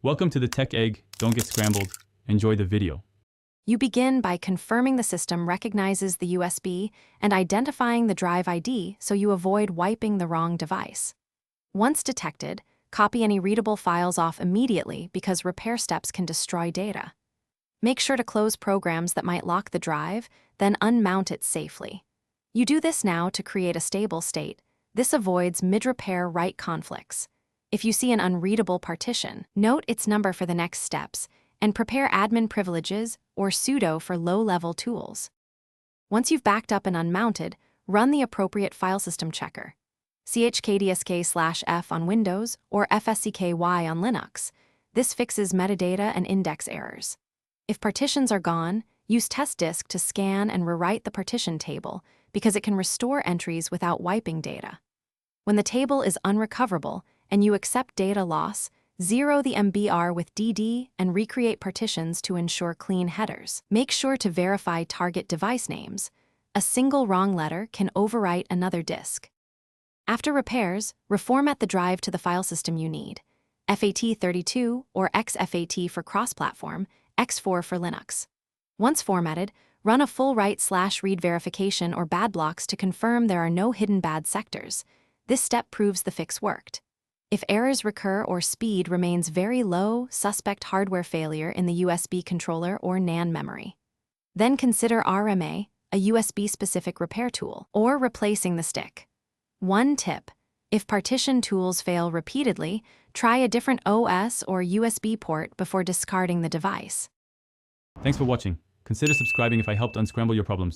Welcome to the Tech Egg. Don't get scrambled. Enjoy the video. You begin by confirming the system recognizes the USB and identifying the drive ID so you avoid wiping the wrong device. Once detected, copy any readable files off immediately because repair steps can destroy data. Make sure to close programs that might lock the drive, then unmount it safely. You do this now to create a stable state. This avoids mid-repair write conflicts. If you see an unreadable partition, note its number for the next steps and prepare admin privileges or sudo for low-level tools. Once you've backed up and unmounted, run the appropriate file system checker. chkdsk/f on Windows or fscky on Linux. This fixes metadata and index errors. If partitions are gone, use test disk to scan and rewrite the partition table because it can restore entries without wiping data. When the table is unrecoverable and you accept data loss, zero the MBR with DD and recreate partitions to ensure clean headers. Make sure to verify target device names. A single wrong letter can overwrite another disk. After repairs, reformat the drive to the file system you need. FAT32 or XFAT for cross-platform, X4 for Linux. Once formatted, run a full write/read verification or bad blocks to confirm there are no hidden bad sectors. This step proves the fix worked. If errors recur or speed remains very low, suspect hardware failure in the USB controller or NAND memory. Then consider RMA, a USB-specific repair tool, or replacing the stick. One tip: if partition tools fail repeatedly, try a different OS or USB port before discarding the device. Thanks for watching. Consider subscribing if I helped unscramble your problems.